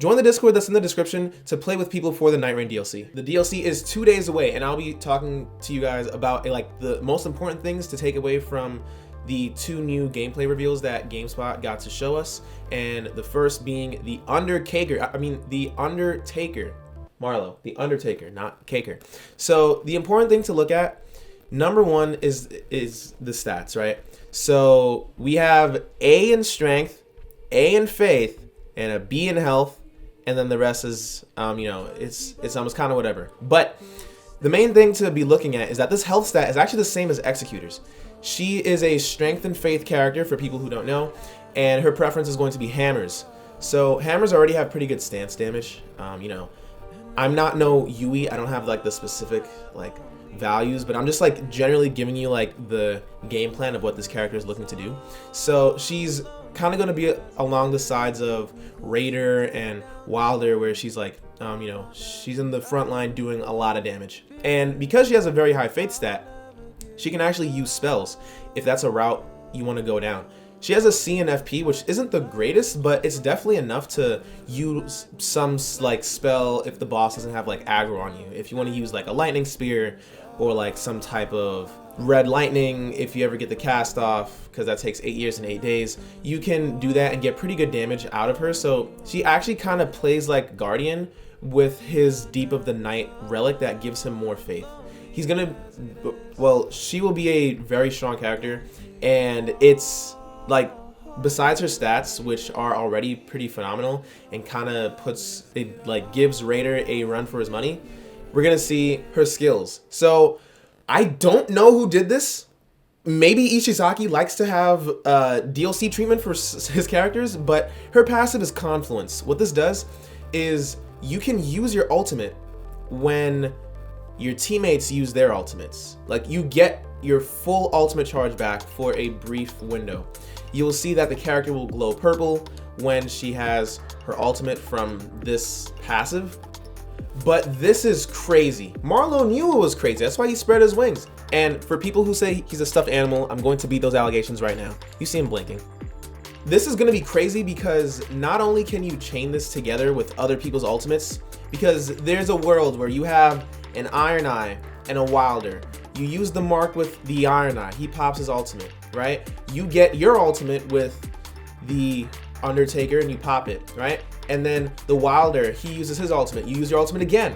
Join the Discord that's in the description to play with people for the Nightreign DLC. The DLC is 2 days away, and I'll be talking to you guys about like the most important things to take away from the 2 new gameplay reveals that GameSpot got to show us, and the first being the Undertaker, Marlo, the Undertaker, not Caker. So the important thing to look at, number 1 is the stats, right? So we have A in strength, A in faith, and a B in health, and then the rest is, it's almost kind of whatever. But the main thing to be looking at is that this health stat is actually the same as Executor's. She is a strength and faith character for people who don't know, and her preference is going to be hammers. So hammers already have pretty good stance damage. I'm not no Yui. I don't have like the specific like values, but I'm just like generally giving you like the game plan of what this character is looking to do. So she's kind of going to be along the sides of Raider and Wilder, where she's like, she's in the front line doing a lot of damage. And because she has a very high faith stat, she can actually use spells if that's a route you want to go down. She has a C in FP, which isn't the greatest, but it's definitely enough to use some like spell if the boss doesn't have like aggro on you. If you want to use like a lightning spear or like some type of red lightning, if you ever get the cast off, because that takes 8 years and 8 days, you can do that and get pretty good damage out of her. So she actually kind of plays like Guardian with his Deep of the Night relic that gives him more faith. She will be a very strong character, and it's like, besides her stats, which are already pretty phenomenal and kind of gives Raider a run for his money, we're gonna see her skills. So I don't know who did this. Maybe Ishizaki likes to have DLC treatment for his characters, but her passive is Confluence. What this does is you can use your ultimate when your teammates use their ultimates. Like, you get your full ultimate charge back for a brief window. You'll see that the character will glow purple when she has her ultimate from this passive. But this is crazy. Marlo knew it was crazy. That's why he spread his wings. And for people who say he's a stuffed animal, I'm going to beat those allegations right now. You see him blinking. This is going to be crazy because not only can you chain this together with other people's ultimates, because there's a world where you have an Iron Eye and a Wilder. You use the Mark with the Iron Eye. He pops his ultimate, right? You get your ultimate with the Undertaker and you pop it, right? And then the Wilder, he uses his ultimate. You use your ultimate again.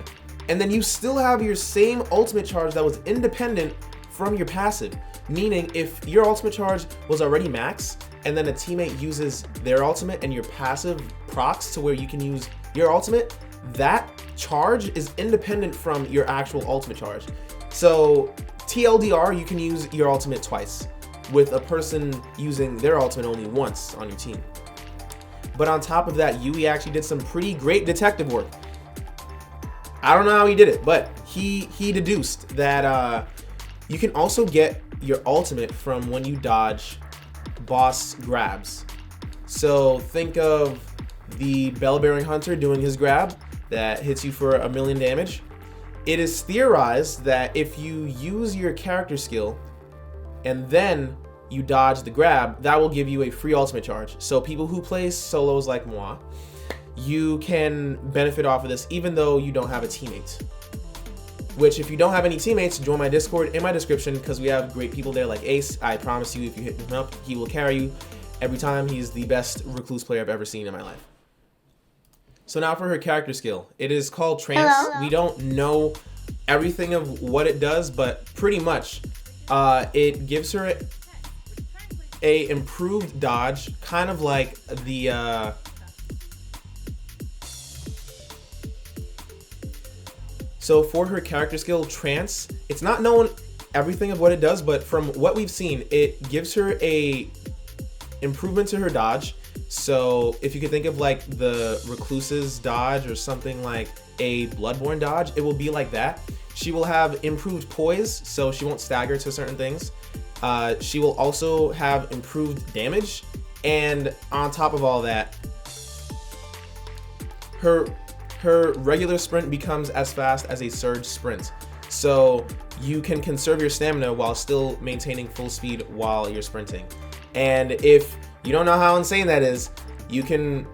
And then you still have your same ultimate charge that was independent from your passive. Meaning, if your ultimate charge was already max, and then a teammate uses their ultimate and your passive procs to where you can use your ultimate, that charge is independent from your actual ultimate charge. So TLDR, you can use your ultimate twice, with a person using their ultimate only once on your team. But on top of that, Yui actually did some pretty great detective work. I don't know how he did it, but he deduced that you can also get your ultimate from when you dodge boss grabs. So think of the Bell-Bearing Hunter doing his grab that hits you for 1,000,000 damage. It is theorized that if you use your character skill and then you dodge the grab, that will give you a free ultimate charge. So people who play solos like moi, you can benefit off of this even though you don't have a teammate. Which, if you don't have any teammates, join my Discord in my description, because we have great people there like Ace. I promise you, if you hit him up, he will carry you every time. He's the best recluse player I've ever seen in my life. So now for her character skill. It is called Trance. Hello. We don't know everything of what it does, but pretty much it gives her a improved dodge, kind of like the so for her character skill, Trance, it's not known everything of what it does, but from what we've seen, it gives her a improvement to her dodge. So if you could think of like the Recluse's dodge or something like a Bloodborne dodge, it will be like that. She will have improved poise, so she won't stagger to certain things. She will also have improved damage, and on top of all that, her regular sprint becomes as fast as a surge sprint. So you can conserve your stamina while still maintaining full speed while you're sprinting. And if you don't know how insane that is, you can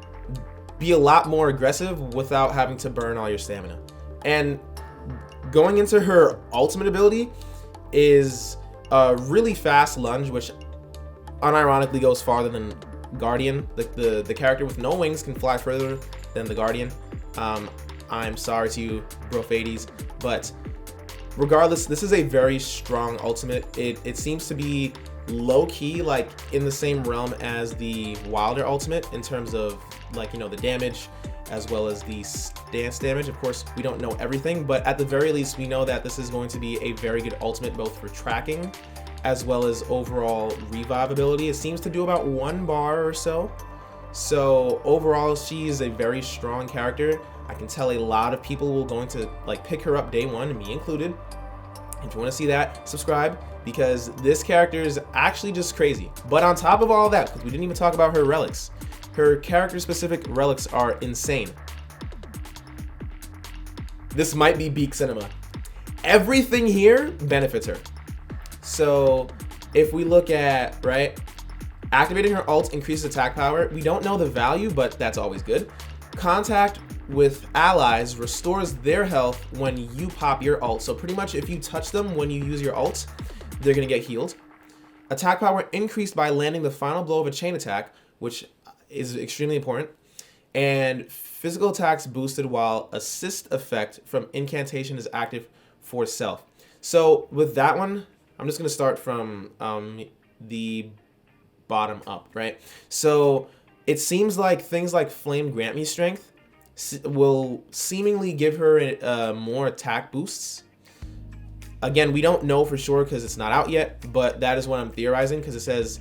be a lot more aggressive without having to burn all your stamina. And going into her ultimate ability is a really fast lunge, which unironically goes farther than Guardian. The character with no wings can fly further than the Guardian. I'm sorry to you, Brofades, but regardless, this is a very strong ultimate. It seems to be low-key, like in the same realm as the Wilder ultimate in terms of, like, you know, the damage as well as the stance damage. Of course, we don't know everything, but at the very least, we know that this is going to be a very good ultimate both for tracking as well as overall revive ability. It seems to do about 1 bar or so. So overall, she is a very strong character. I can tell a lot of people will going to like pick her up day one, me included. If you want to see that, subscribe, because this character is actually just crazy. But on top of all that, because we didn't even talk about her relics, her character-specific relics are insane. This might be peak cinema. Everything here benefits her. So if we look at, right, activating her ult increases attack power. We don't know the value, but that's always good. Contact with allies restores their health when you pop your ult. So pretty much if you touch them when you use your ult, they're gonna get healed. Attack power increased by landing the final blow of a chain attack, which is extremely important. And physical attacks boosted while assist effect from incantation is active for self. So with that one, I'm just gonna start from the bottom up, right? So it seems like things like Flame Grant Me Strength will seemingly give her more attack boosts. Again, we don't know for sure because it's not out yet, but that is what I'm theorizing, because it says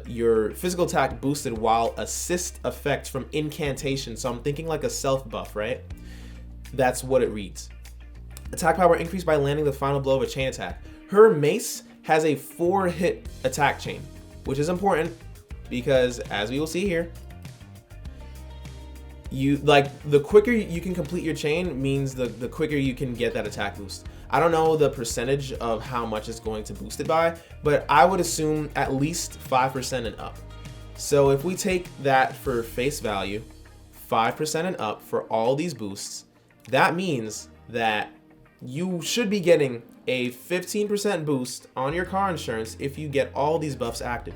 your physical attack boosted while assist effect from incantation. So I'm thinking like a self buff, right? That's what it reads. Attack power increased by landing the final blow of a chain attack. Her mace has a 4-hit attack chain, which is important because, as we will see here, you like the quicker you can complete your chain means the quicker you can get that attack boost. I don't know the percentage of how much it's going to boost it by, but I would assume at least 5% and up. So if we take that for face value, 5% and up for all these boosts, that means that you should be getting a 15% boost on your car insurance if you get all these buffs active.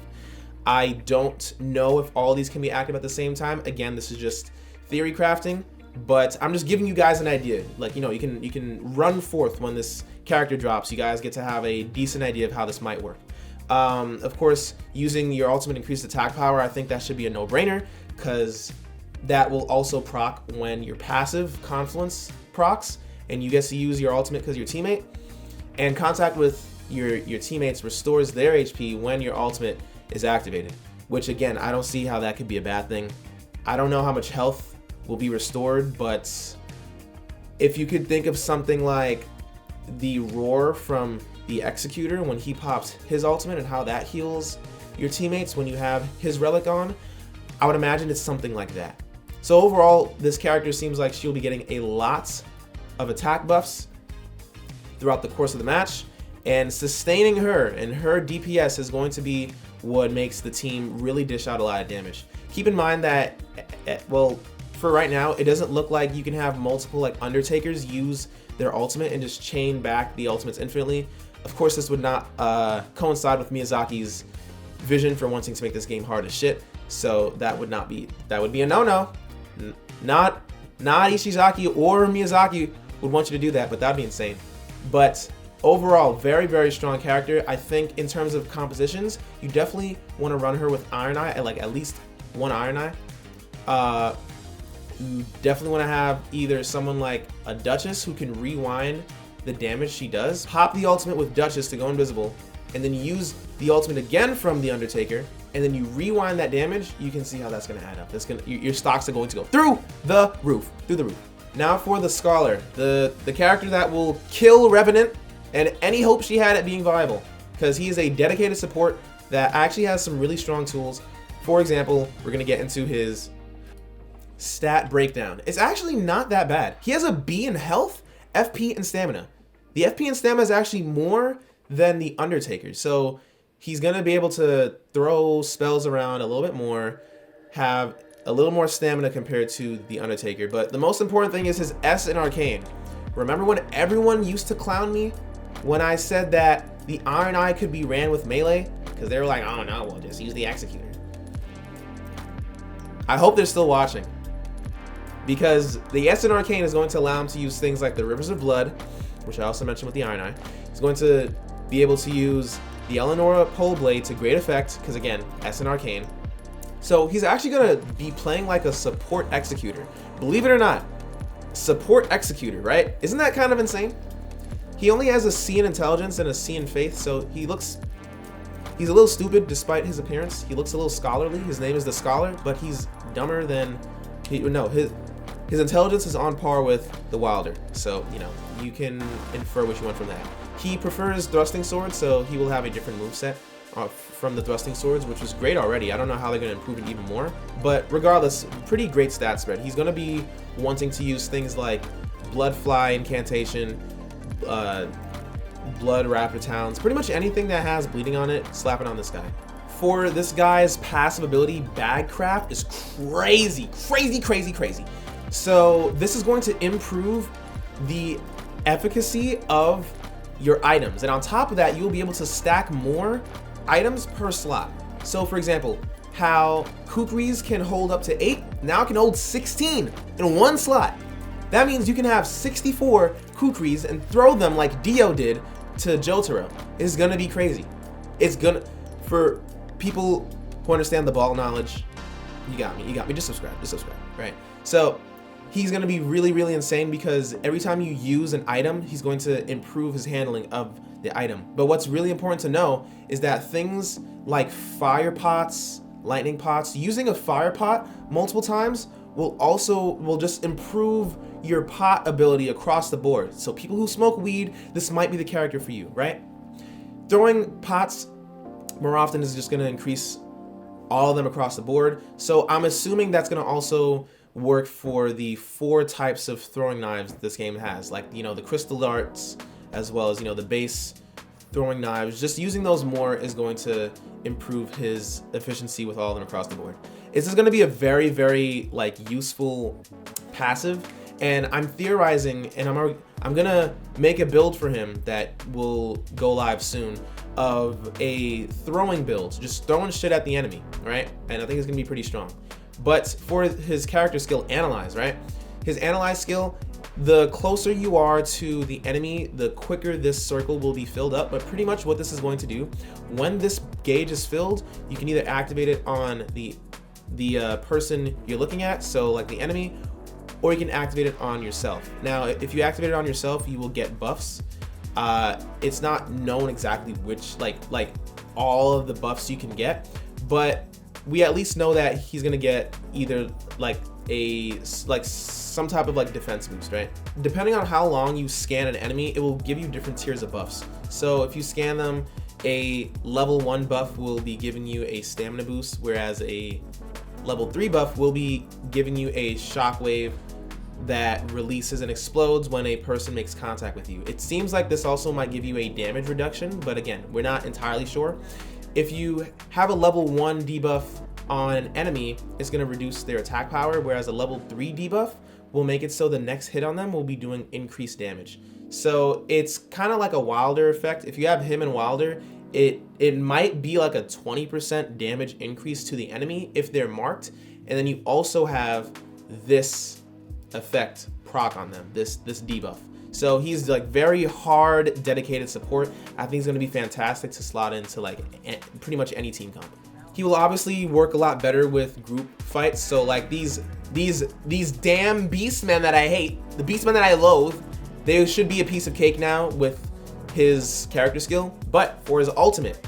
I don't know if all these can be active at the same time. Again, this is just theory crafting, but I'm just giving you guys an idea. Like, you know, you can run forth when this character drops. You guys get to have a decent idea of how this might work. Of course, using your ultimate increased attack power, I think that should be a no-brainer, because that will also proc when your passive Confluence procs, and you get to use your ultimate because your teammate. And contact with your teammates restores their HP when your ultimate is activated, which again, I don't see how that could be a bad thing. I don't know how much health will be restored, but if you could think of something like the roar from the Executor when he pops his ultimate and how that heals your teammates when you have his relic on, I would imagine it's something like that. So overall, this character seems like she'll be getting a lot of attack buffs throughout the course of the match, and sustaining her and her DPS is going to be what makes the team really dish out a lot of damage. Keep in mind that, well, for right now, it doesn't look like you can have multiple like Undertakers use their ultimate and just chain back the ultimates infinitely. Of course, this would not coincide with Miyazaki's vision for wanting to make this game hard as shit. So that would be a no-no. Not Ishizaki or Miyazaki would want you to do that, but that'd be insane. But overall, very, very strong character. I think in terms of compositions, you definitely want to run her with Iron Eye, at least one Iron Eye. You definitely want to have either someone like a Duchess who can rewind the damage she does, pop the ultimate with Duchess to go invisible, and then use the ultimate again from the Undertaker, and then you rewind that damage. You can see how that's going to add up. Your stocks are going to go through the roof. Now for the Scholar, the character that will kill Revenant and any hope she had at being viable, because he is a dedicated support that actually has some really strong tools. For example, we're going to get into his stat breakdown. It's actually not that bad. He has a B in health, FP, and stamina. The FP and stamina is actually more than the Undertaker, so he's going to be able to throw spells around a little bit more, have a little more stamina compared to the Undertaker. But the most important thing is his S in Arcane. Remember when everyone used to clown me when I said that the Iron Eye could be ran with melee? Because they were like, oh no, we'll just use the Executor. I hope they're still watching. Because the S in Arcane is going to allow him to use things like the Rivers of Blood, which I also mentioned with the Iron Eye. He's going to be able to use the Eleonora Pole Blade to great effect, because again, S in Arcane. So he's actually going to be playing like a support Executor. Believe it or not, support Executor, right? Isn't that kind of insane? He only has a C in Intelligence and a C in Faith, so he's a little stupid despite his appearance. He looks a little scholarly. His name is the Scholar, but he's dumber than... His intelligence is on par with the Wilder, so, you know, you can infer what you want from that. He prefers thrusting swords, so he will have a different moveset from the thrusting swords, which is great already. I don't know how they're going to improve it even more, but regardless, pretty great stat spread. He's going to be wanting to use things like Bloodfly Incantation, Blood Raptor Talons, pretty much anything that has bleeding on it, slap it on this guy. For this guy's passive ability, Bagcraft is crazy, crazy, crazy, crazy. So this is going to improve the efficacy of your items. And on top of that, you'll be able to stack more items per slot. So for example, how Kukris can hold up to 8, now it can hold 16 in one slot. That means you can have 64 Kukris and throw them like Dio did to Jotaro. It's gonna be crazy. It's gonna, for people who understand the ball knowledge, you got me, just subscribe, right? So he's gonna be really, really insane because every time you use an item, he's going to improve his handling of the item. But what's really important to know is that things like fire pots, lightning pots, using a fire pot multiple times will just improve your pot ability across the board. So people who smoke weed, this might be the character for you, right? Throwing pots more often is just gonna increase all of them across the board. So I'm assuming that's gonna also work for the 4 types of throwing knives this game has, like, you know, the crystal darts, as well as, you know, the base throwing knives. Just using those more is going to improve his efficiency with all of them across the board. This is going to be a very, very like useful passive, and I'm theorizing, and I'm gonna make a build for him that will go live soon of a throwing build, just throwing shit at the enemy, right? And I think it's gonna be pretty strong. But for his character skill, Analyze, right? His Analyze skill, the closer you are to the enemy, the quicker this circle will be filled up. But pretty much what this is going to do, when this gauge is filled, you can either activate it on the person you're looking at, so like the enemy, or you can activate it on yourself. Now, if you activate it on yourself, you will get buffs. It's not known exactly which, like all of the buffs you can get, but we at least know that he's gonna get either some type of like defense boost, right? Depending on how long you scan an enemy, it will give you different tiers of buffs. So if you scan them, a level 1 buff will be giving you a stamina boost, whereas a level 3 buff will be giving you a shockwave that releases and explodes when a person makes contact with you. It seems like this also might give you a damage reduction, but again, we're not entirely sure. If you have a level 1 debuff on an enemy, it's going to reduce their attack power, whereas a level 3 debuff will make it so the next hit on them will be doing increased damage. So it's kind of like a Wilder effect. If you have him and Wilder, it might be like a 20% damage increase to the enemy if they're marked, and then you also have this effect proc on them, this debuff. So he's like very hard, dedicated support. I think he's going to be fantastic to slot into like pretty much any team comp. He will obviously work a lot better with group fights. So like these damn beastmen that I hate, the beastmen that I loathe, they should be a piece of cake now with his character skill. But for his ultimate,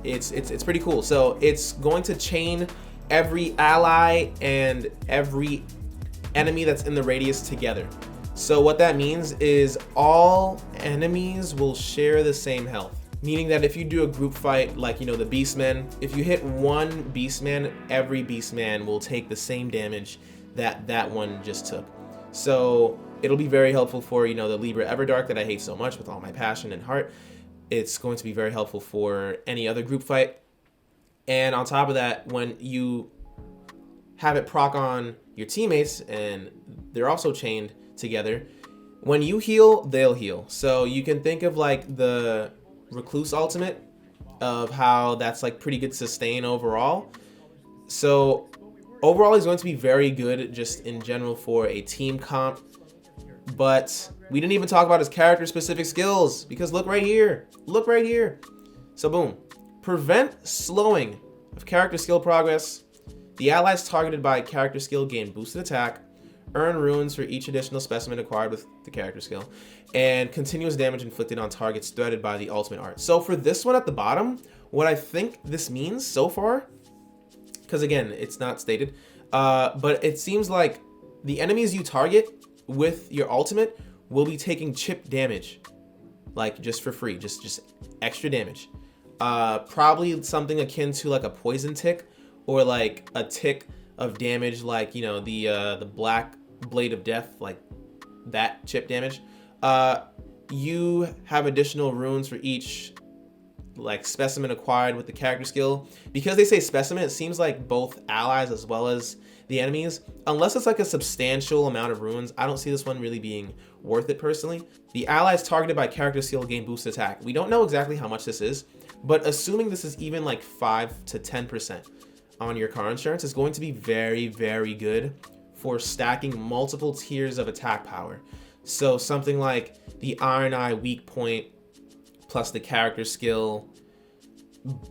it's pretty cool. So it's going to chain every ally and every enemy that's in the radius together. So what that means is all enemies will share the same health, meaning that if you do a group fight, like, you know, the Beastmen, if you hit one Beastman, every Beastman will take the same damage that one just took. So it'll be very helpful for, you know, the Libra Everdark that I hate so much with all my passion and heart. It's going to be very helpful for any other group fight. And on top of that, when you have it proc on your teammates, and they're also chained together. When you heal, they'll heal. So you can think of like the Recluse ultimate, of how that's like pretty good sustain overall. So overall, he's going to be very good just in general for a team comp. But we didn't even talk about his character specific skills, because look right here. Look right here. So boom. Prevent slowing of character skill progress. The allies targeted by character skill gain boosted attack. Earn runes for each additional specimen acquired with the character skill. And continuous damage inflicted on targets threatened by the ultimate art. So for this one at the bottom, what I think this means so far, because again, it's not stated, but it seems like the enemies you target with your ultimate will be taking chip damage, like just for free, just extra damage. Probably something akin to like a poison tick, or like a tick of damage, like, you know, the black blade of death, like that chip damage. You have additional runes for each like specimen acquired with the character skill. Because they say specimen, it seems like both allies as well as the enemies, unless it's like a substantial amount of runes, I don't see this one really being worth it personally. The allies targeted by character skill gain boost attack. We don't know exactly how much this is, but assuming this is even like 5 to 10% on your car insurance, is going to be very, very good for stacking multiple tiers of attack power. So something like the Iron Eye weak point plus the character skill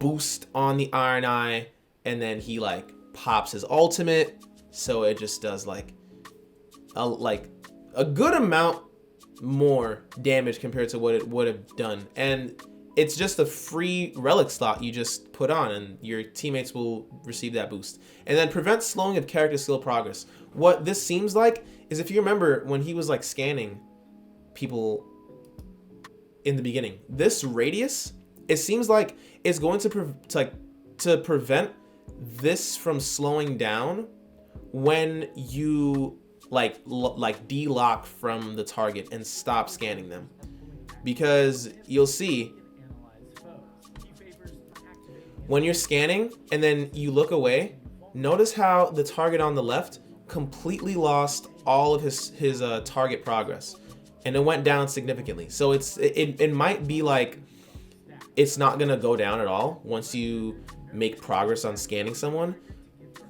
boost on the Iron Eye, and then he like pops his ultimate, so it just does like a good amount more damage compared to what it would have done. And it's just a free relic slot you just put on, and your teammates will receive that boost. And then prevent slowing of character skill progress. What this seems like is, if you remember when he was like scanning people in the beginning, this radius, it seems like it's going to prevent this from slowing down when you like de-lock from the target and stop scanning them. Because you'll see when you're scanning and then you look away, notice how the target on the left completely lost all of his target progress, and it went down significantly. So it might be like it's not gonna go down at all once you make progress on scanning someone,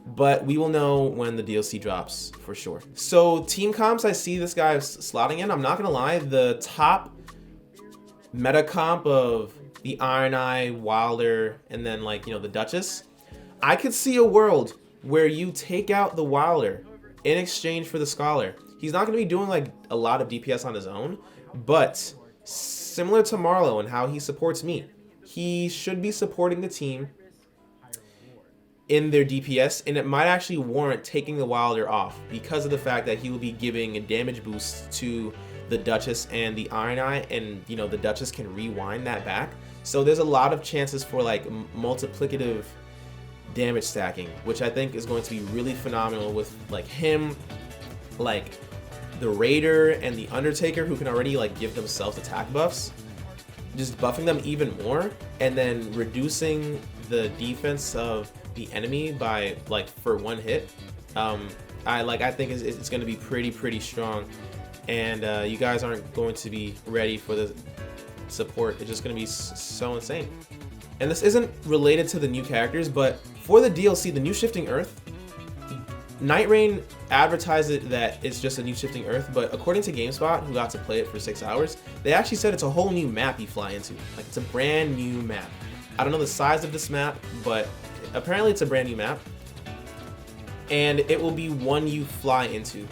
but we will know when the DLC drops for sure. So team comps, I see this guy slotting in. I'm not gonna lie, the top meta comp of the Iron Eye, Wilder, and then like, you know, the Duchess, I could see a world where you take out the Wilder in exchange for the Scholar. He's not going to be doing like a lot of DPS on his own, but similar to Marlowe and how he supports me, he should be supporting the team in their DPS, and it might actually warrant taking the Wilder off because of the fact that he will be giving a damage boost to the Duchess and the Iron Eye, and you know, the Duchess can rewind that back. So there's a lot of chances for like multiplicative damage stacking, which I think is going to be really phenomenal with like him, like the Raider and the Undertaker, who can already like give themselves attack buffs, just buffing them even more, and then reducing the defense of the enemy by like for one hit. I think it's going to be pretty strong, and you guys aren't going to be ready for the support. It's just going to be so insane. And this isn't related to the new characters, but for the DLC, the new Shifting Earth, Nightreign advertised it that it's just a new Shifting Earth, but according to GameSpot, who got to play it for 6 hours, they actually said it's a whole new map you fly into. Like, it's a brand new map. I don't know the size of this map, but apparently it's a brand new map, and it will be one you fly into.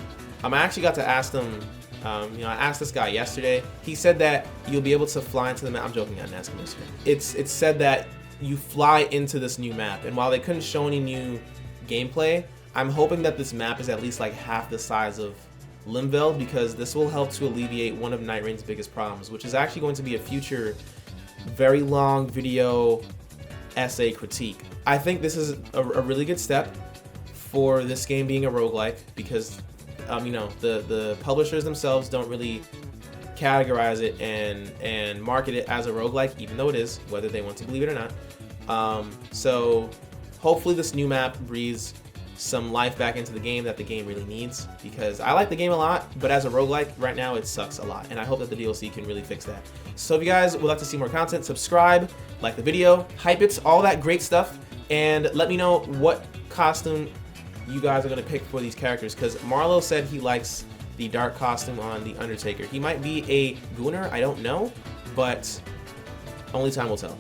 I actually got to ask them, I asked this guy yesterday. He said that you'll be able to fly into the map. I'm joking, I didn't ask him yesterday. It's said that you fly into this new map, and while they couldn't show any new gameplay, I'm hoping that this map is at least like half the size of Limveld, because this will help to alleviate one of Nightreign's biggest problems, which is actually going to be a future very long video essay critique. I think this is a really good step for this game being a roguelike, because the publishers themselves don't really categorize it and market it as a roguelike, even though it is, whether they want to believe it or not. So hopefully this new map breathes some life back into the game that the game really needs, because I like the game a lot, but as a roguelike right now it sucks a lot, and I hope that the DLC can really fix that. So if you guys would like to see more content, subscribe, like the video, hype it, all that great stuff, and let me know what costume you guys are going to pick for these characters, because Marlo said he likes the dark costume on the Undertaker. He might be a Gooner, I don't know, but only time will tell.